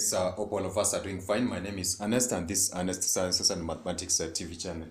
Yes, hope all of us are doing fine. My name is Ernest, and this is Ernest Sciences and Mathematics TV channel.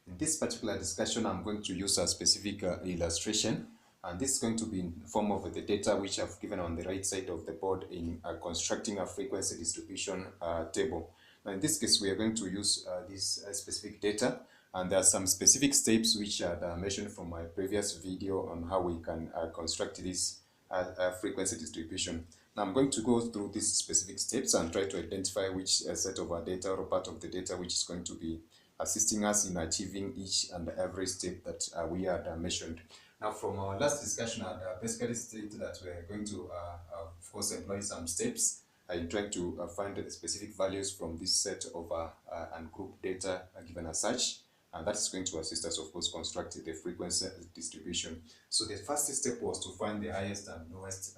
In this particular discussion, I'm going to use a specific illustration, and this is going to be in the form of the data which I've given on the right side of the board in constructing a frequency distribution table. Now, in this case, we are going to use this specific data, and there are some specific steps which are mentioned from my previous video on how we can construct this frequency distribution. Now I'm going to go through these specific steps and try to identify which set of our data or part of the data which is going to be assisting us in achieving each and every step that we had mentioned. Now from our last discussion, I basically stated that we're going to, of course, employ some steps in trying to find the specific values from this set of and group data given as such. And that is going to assist us, of course, construct the frequency distribution. So the first step was to find the highest and lowest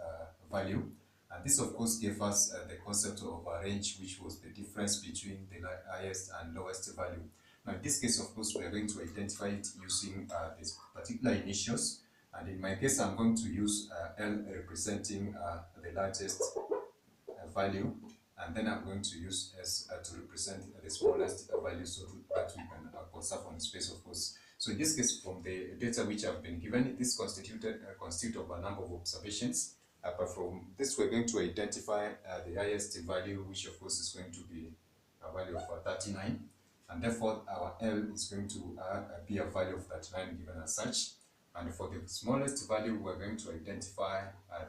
value. And this, of course, gave us the concept of a range, which was the difference between the highest and lowest value. Now, in this case, of course, we are going to identify it using this particular initials. And in my case, I'm going to use L representing the largest value. And then I'm going to use S to represent the smallest value so that we can conserve on the space, of course. So in this case, from the data which have been given, this constitutes of a number of observations. But from this, we're going to identify the highest value, which of course is going to be a value of 39. And therefore, our L is going to be a value of 39 given as such. And for the smallest value, we're going to identify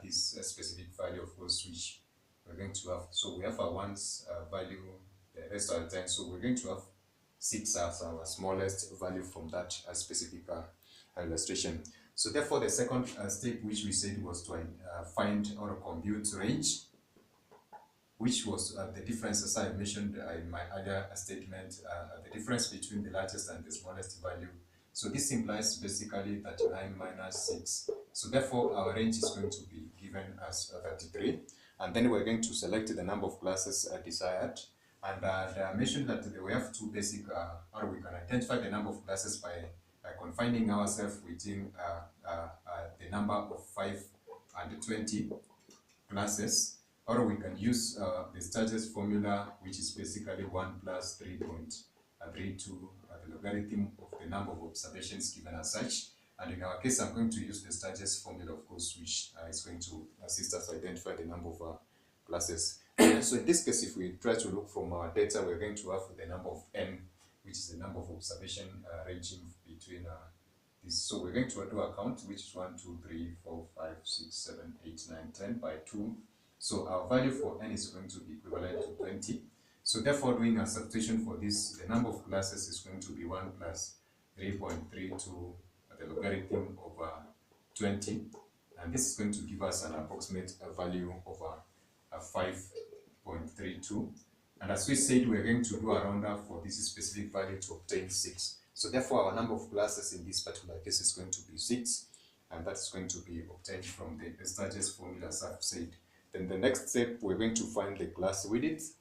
this specific value, of course, which we're going to have. So we have our ones value the rest of the time. So we're going to have 6 as our smallest value from that specific illustration. So therefore, the second step which we said was to find or compute range, which was the difference, as I mentioned in my other statement, the difference between the largest and the smallest value. So this implies basically 39 minus 6. So therefore, our range is going to be given as 33. And then we're going to select the number of classes desired. And I mentioned that we have two basic, or we can identify the number of classes by confining ourselves within the number of 5 and 20 classes, or we can use the Sturge's formula, which is basically 1 plus 3.32, the logarithm of the number of observations given as such. And in our case, I'm going to use the Sturge's formula, of course, which is going to assist us identify the number of classes. So in this case, if we try to look from our data, we're going to have the number of n, which is the number of observation ranging between this. So we're going to do a count, which is 1, 2, 3, 4, 5, 6, 7, 8, 9, 10 by 2. So our value for n is going to be equivalent to 20. So therefore, doing a substitution for this, the number of classes is going to be 1 plus 3.32, the logarithm of 20. And this is going to give us an approximate value of 5.32. And as we said, we're going to do a roundup for this specific value to obtain 6. So therefore, our number of classes in this particular case is going to be 6. And that's going to be obtained from the Sturge's formula, as I've said. Then the next step, we're going to find the class width,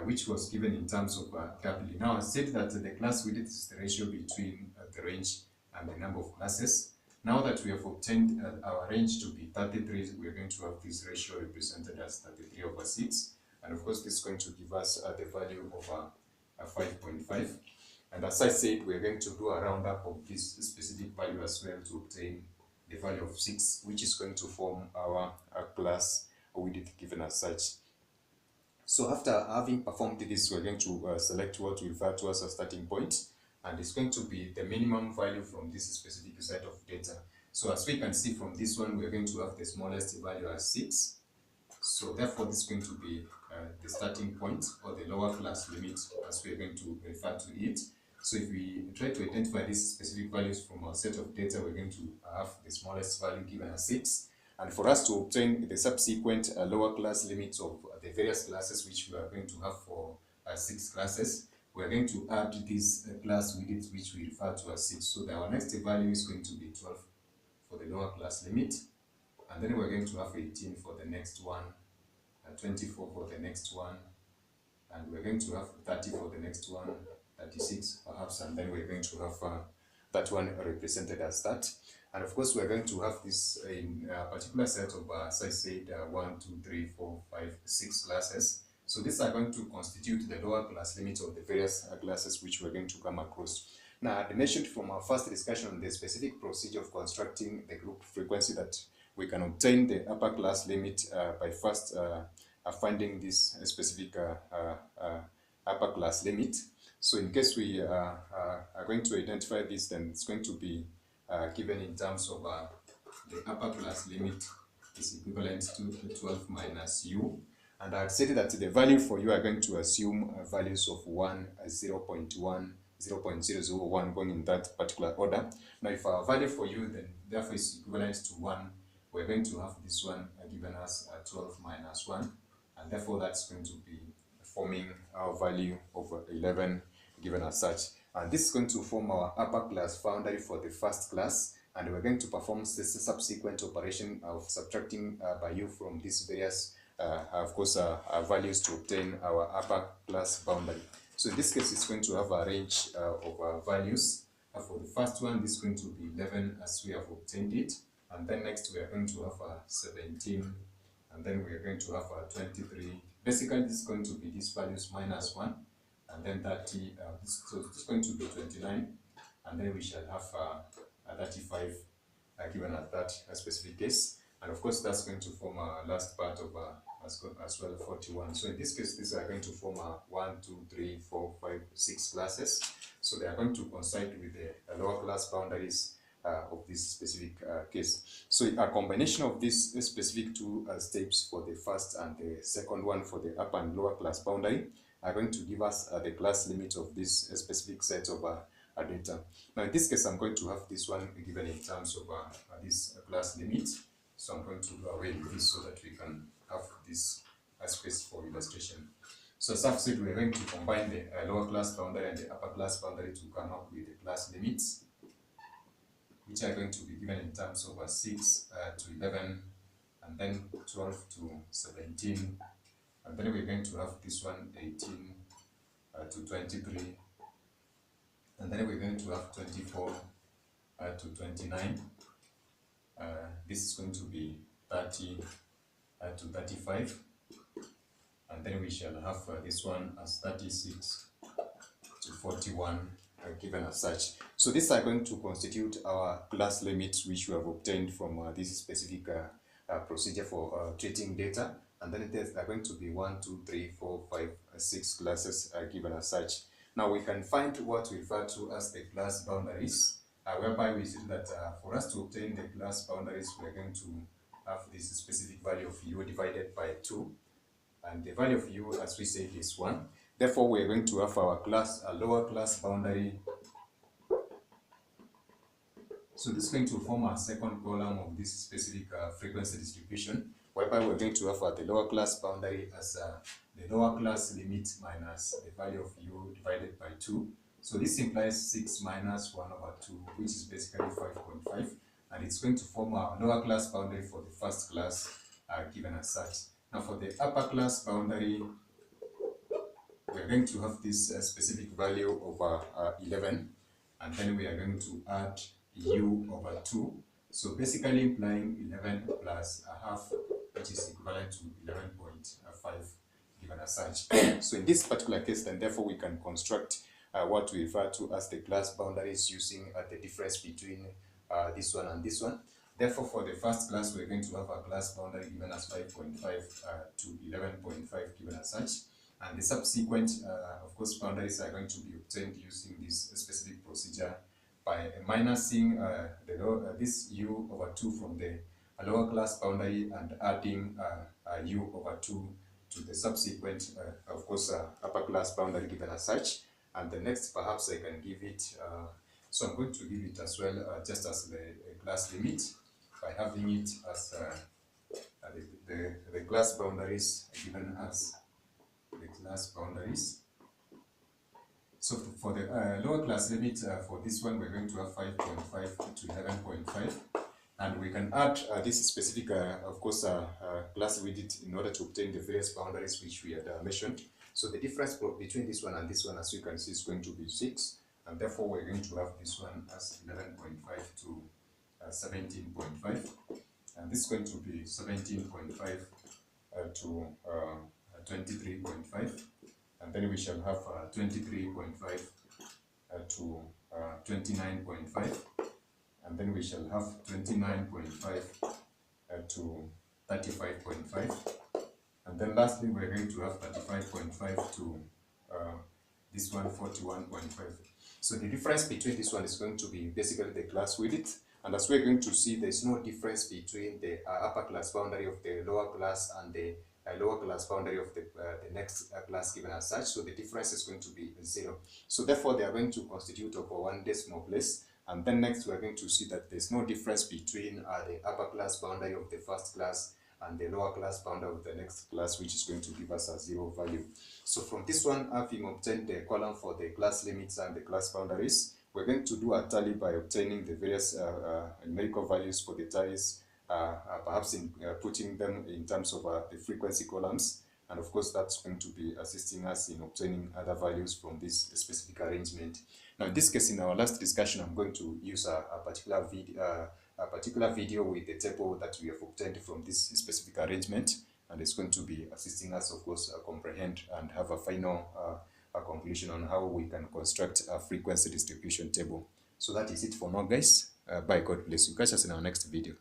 which was given in terms of W. Now, I said that the class width is the ratio between the range and the number of classes. Now that we have obtained our range to be 33, we're going to have this ratio represented as 33 over 6. And of course, this is going to give us the value of 5.5. And as I said, we're going to do a roundup of this specific value as well to obtain the value of 6, which is going to form our class width given as such. So after having performed this, we're going to select what we refer to as a starting point. And it's going to be the minimum value from this specific set of data. So as we can see from this one, we're going to have the smallest value as 6. So therefore, this is going to be the starting point or the lower class limit as we're going to refer to it. So if we try to identify these specific values from our set of data, we're going to have the smallest value given as 6. And for us to obtain the subsequent lower class limits of the various classes which we are going to have for 6 classes, we're going to add this class width which we refer to as 6. So that our next value is going to be 12 for the lower class limit. And then we're going to have 18 for the next one, 24 for the next one, and we're going to have 30 for the next one, 36 perhaps, and then we're going to have that one represented as that. And of course, we're going to have this in a particular set of, as I said, 1, 2, 3, 4, 5, 6 classes. So these are going to constitute the lower class limit of the various classes which we're going to come across. Now, I mentioned from our first discussion on the specific procedure of constructing the group frequency that we can obtain the upper class limit by first finding this specific upper class limit. So in case we are going to identify this, then it's going to be given in terms of the upper class limit is equivalent to 12 minus u. And I've said that the value for you are going to assume values of 1, 0.1, 0.001 going in that particular order. Now, if our value for you then therefore is equivalent to 1, we're going to have this one given as 12 minus 1, and therefore that's going to be forming our value of 11 given as such. And this is going to form our upper class boundary for the first class, and we're going to perform this subsequent operation of subtracting by u from these various of course values to obtain our upper class boundary. So in this case, it's going to have a range of values. For the first one, this is going to be 11 as we have obtained it, and then next we are going to have 17, and then we are going to have 23. Basically, this is going to be these values minus 1, and then 30. So this is going to be 29, and then we shall have 35 given at that specific case. And of course, that's going to form a last part of as well 41. So in this case, these are going to form 1, 2, 3, 4, 5, 6 classes. So they are going to coincide with the lower class boundaries of this specific case. So a combination of these specific two steps for the first and the second one for the upper and lower class boundary are going to give us the class limit of this specific set of data. Now in this case, I'm going to have this one given in terms of this class limit. So I'm going to do away with this so that we can have this space for illustration. So as I've said, we're going to combine the lower class boundary and the upper class boundary to come up with the class limits, which are going to be given in terms of 6 to 11, and then 12 to 17, and then we're going to have this one 18 to 23, and then we're going to have 24 to 29. This is going to be 30 to 35, and then we shall have this one as 36 to 41 given as such. So these are going to constitute our class limits which we have obtained from this specific procedure for treating data, and then there are going to be 1, 2, 3, 4, 5, 6 classes given as such. Now we can find what we refer to as the class boundaries, whereby we see that for us to obtain the class boundaries, we are going to have this specific value of u divided by 2, and the value of u, as we said, is 1. Therefore, we are going to have our lower class boundary. So this is going to form our second column of this specific frequency distribution, whereby we're going to have the lower class boundary as the lower class limit minus the value of u divided by 2. So this implies 6 minus 1 over 2, which is basically 5.5. And it's going to form our lower class boundary for the first class given as such. Now for the upper class boundary, we're going to have this specific value of 11, and then we are going to add u over 2. So basically implying 11 plus a half, which is equivalent to 11.5 given as such. So in this particular case, then therefore we can construct what we refer to as the class boundaries using the difference between this one and this one. Therefore, for the first class, we're going to have a class boundary given as 5.5 to 11.5 given as such. And the subsequent, of course, boundaries are going to be obtained using this specific procedure by minusing this u over 2 from the lower class boundary and adding u over 2 to the subsequent, of course, upper class boundary given as such. And the next, perhaps I can give it, so I'm going to give it as well, just as the class limit, by having it as the class boundaries given as the class boundaries. So for the lower class limit, for this one, we're going to have 5.5 to 11.5. And we can add this specific, of course, class width in order to obtain the various boundaries which we had mentioned. So the difference between this one and this one, as you can see, is going to be 6. And therefore, we're going to have this one as 11.5 to 17.5. And this is going to be 17.5 to 23.5, and then we shall have 23.5 to 29.5, and then we shall have 29.5 to 35.5, and then lastly we're going to have 35.5 to this one 41.5. So the difference between this one is going to be basically the class width, and as we're going to see, there's no difference between the upper class boundary of the lower class and the lower class boundary of the next class given as such. So the difference is going to be 0. So therefore they are going to constitute over one decimal place. And then next we are going to see that there's no difference between the upper class boundary of the first class and the lower class boundary of the next class, which is going to give us a 0 value. So from this one, having obtained the column for the class limits and the class boundaries, we're going to do a tally by obtaining the various numerical values for the tallies, perhaps in putting them in terms of the frequency columns, and of course that's going to be assisting us in obtaining other values from this specific arrangement. Now in this case, in our last discussion, I'm going to use a particular video with the table that we have obtained from this specific arrangement, and it's going to be assisting us, of course, comprehend and have a final conclusion on how we can construct a frequency distribution table. So that is it for now, guys. Bye. God bless you. Catch us in our next video.